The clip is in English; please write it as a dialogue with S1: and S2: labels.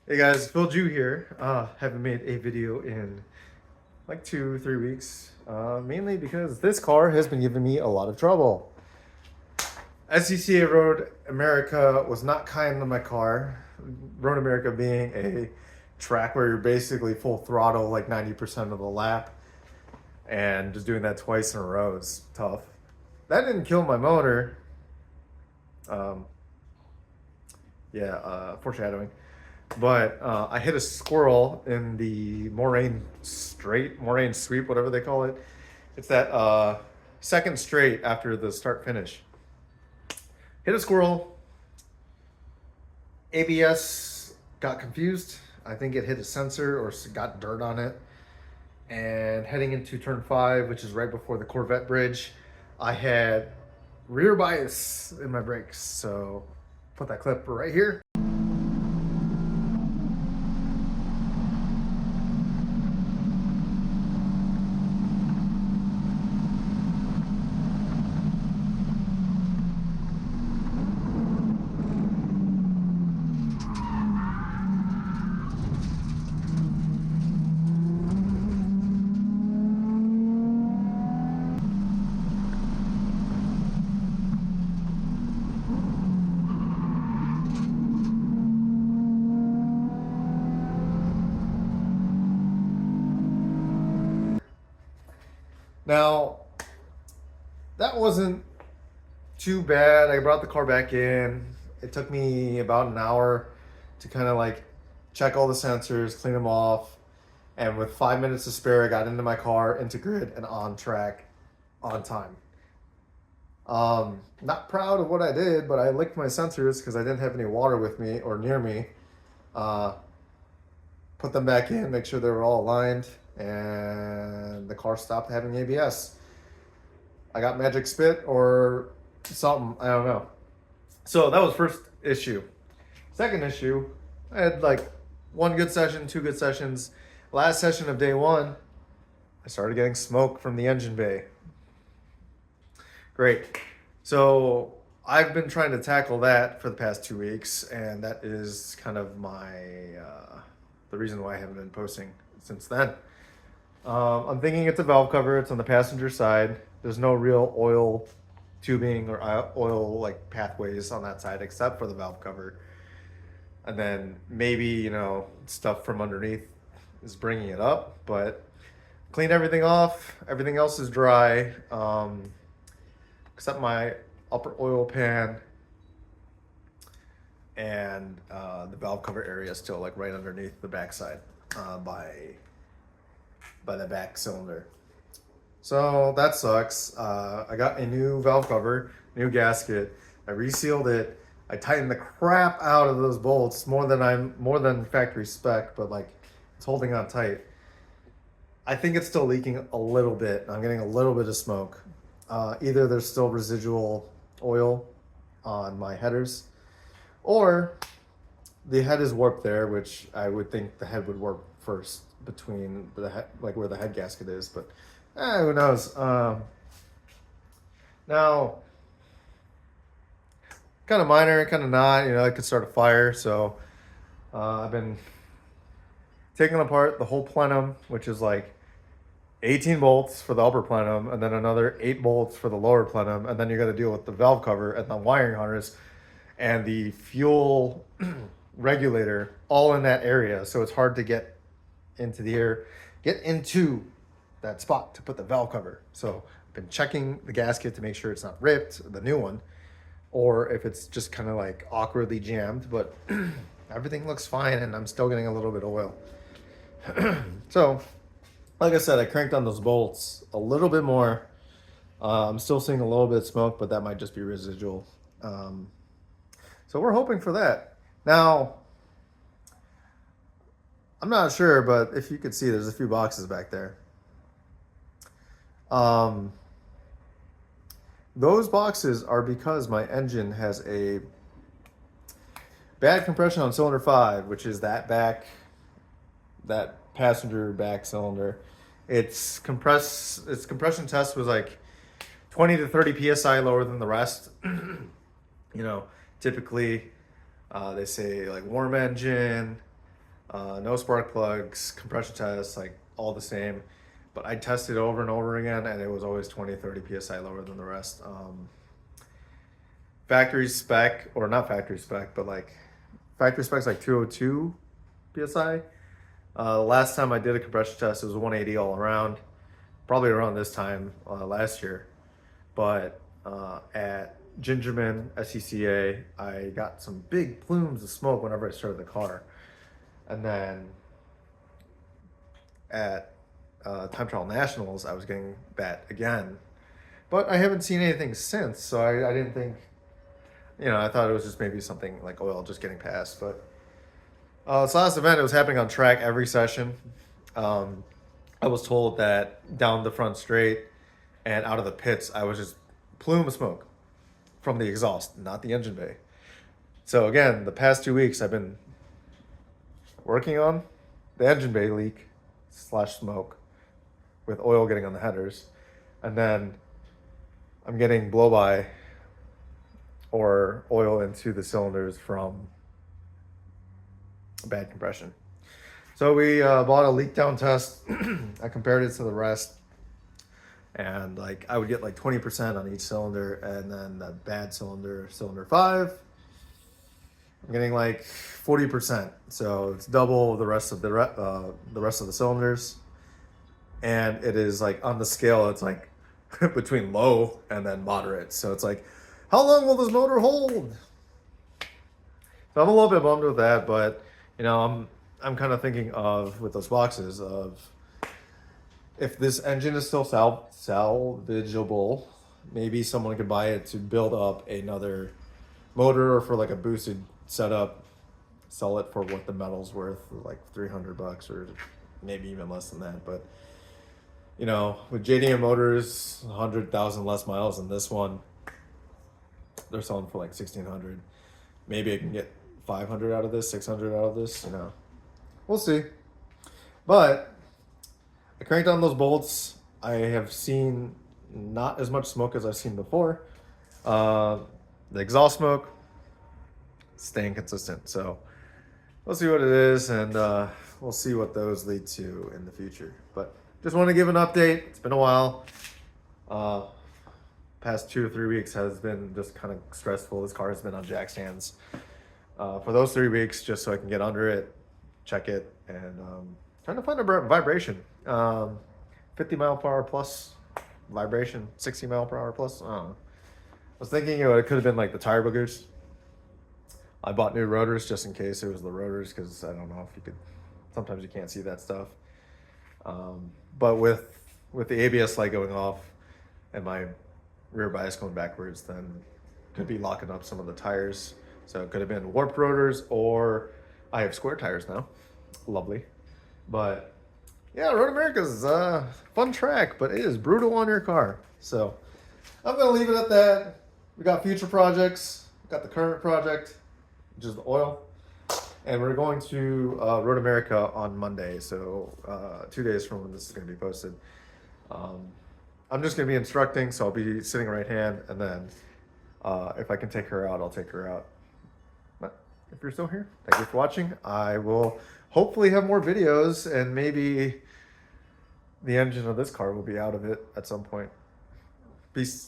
S1: Hey guys, Phil Jew here. Haven't made a video in like 2, 3 weeks. Mainly because this car has been giving me a lot of trouble. SCCA Road America was not kind to my car. Road America being a track where you're basically full throttle like 90% of the lap. And just doing that twice in a row is tough. That didn't kill my motor. Um, Foreshadowing. But I hit a squirrel in the moraine sweep, whatever they call it. It's that second straight after the start finish. Hit a squirrel. ABS got confused. I think it hit a sensor or got dirt on it. And heading into turn 5, which is right before the Corvette bridge, I had rear bias in my brakes. So put that clip right here. Now, that wasn't too bad. I brought the car back in. It took me about an hour to kind of like check all the sensors, clean them off. And with 5 minutes to spare, I got into my car, into grid, and on track on time. Not proud of what I did, but I licked my sensors because I didn't have any water with me or near me. Put them back in, make sure they were all aligned, and the car stopped having ABS. I got magic spit or something, I don't know. So that was first issue. Second issue, I had like one good session, 2 good sessions. Last session of day 1, I started getting smoke from the engine bay. Great. So I've been trying to tackle that for the past 2 weeks, and that is kind of the reason why I haven't been posting since then. I'm thinking it's a valve cover. It's on the passenger side. There's no real oil tubing or oil like pathways on that side except for the valve cover. And then maybe, stuff from underneath is bringing it up, but clean everything off. Everything else is dry, except my upper oil pan and the valve cover area still like right underneath the backside by the back cylinder. So that sucks. I got a new valve cover, new gasket. I resealed it. I tightened the crap out of those bolts more than factory spec, but like it's holding on tight. I think it's still leaking a little bit. I'm getting a little bit of smoke. Either there's still residual oil on my headers, or the head is warped there, which I would think the head would warp first between the head, like where the head gasket is, but who knows. Now, kind of minor, kind of not, it could start a fire. So I've been taking apart the whole plenum, which is like 18 bolts for the upper plenum, and then another 8 bolts for the lower plenum, and then you're going to deal with the valve cover and the wiring harness and the fuel regulator all in that area. So it's hard to get into that spot to put the valve cover. So I've been checking the gasket to make sure it's not ripped, the new one, or if it's just kind of like awkwardly jammed, but everything looks fine and I'm still getting a little bit of oil. So like I said, I cranked on those bolts a little bit more. I'm still seeing a little bit of smoke, but that might just be residual. So we're hoping for that. Now, I'm not sure, but if you could see, there's a few boxes back there. Those boxes are because my engine has a bad compression on cylinder 5, which is that passenger back cylinder. Its compression test was like 20 to 30 psi lower than the rest. Typically they say like warm engine, no spark plugs, compression tests, like all the same. But I tested over and over again, and it was always 20, 30 PSI lower than the rest. Factory spec, or not factory spec, but like factory spec's like 202 PSI. Last time I did a compression test, it was 180 all around, probably around this time last year. But at Gingerman SCCA, I got some big plumes of smoke whenever I started the car. And then at Time Trial Nationals, I was getting that again. But I haven't seen anything since, so I didn't think, you know, I thought it was just maybe something like oil just getting passed. But this last event, it was happening on track every session. I was told that down the front straight and out of the pits, I was just plume of smoke from the exhaust, not the engine bay. So again, the past 2 weeks, I've been working on the engine bay leak / smoke with oil getting on the headers. And then I'm getting blow-by or oil into the cylinders from bad compression. So we bought a leak down test. I compared it to the rest, and like I would get like 20% on each cylinder, and then the bad cylinder, cylinder 5, I'm getting like 40%. So it's double the rest of the rest of the cylinders, and it is like on the scale, it's like between low and then moderate. So it's like, how long will this motor hold? So I'm a little bit bummed with that, but you know, I'm kind of thinking of, with those boxes, of if this engine is still salvageable, maybe someone could buy it to build up another motor, or for like a boosted setup, sell it for what the metal's worth, like $300 or maybe even less than that. But you know, with JDM motors, 100,000 less miles than this one, they're selling for like 1,600. Maybe I can get 500 out of this, 600 out of this, you know. We'll see. But I cranked on those bolts. I have seen not as much smoke as I've seen before. The exhaust smoke, staying consistent. So we'll see what it is, and we'll see what those lead to in the future. But just want to give an update. It's been a while. Past 2 or 3 weeks has been just kind of stressful. This car has been on jack stands for those 3 weeks, just so I can get under it, check it, and trying to find a vibration. 50 mile per hour plus vibration, 60 mile per hour plus. I don't know. I was thinking it could have been like the tire boogers. I bought new rotors just in case it was the rotors, because I don't know if you could, sometimes you can't see that stuff. But with the ABS light going off and my rear bias going backwards, then could be locking up some of the tires. So it could have been warped rotors, or I have square tires now. Lovely. But yeah, Road America's a fun track, but it is brutal on your car. So I'm going to leave it at that. We got future projects. We got the current project, which is the oil. And we're going to Road America on Monday, so 2 days from when this is going to be posted. I'm just going to be instructing, so I'll be sitting right hand, and then if I can take her out, I'll take her out. But if you're still here, thank you for watching. I will hopefully have more videos, and maybe the engine of this car will be out of it at some point. Peace.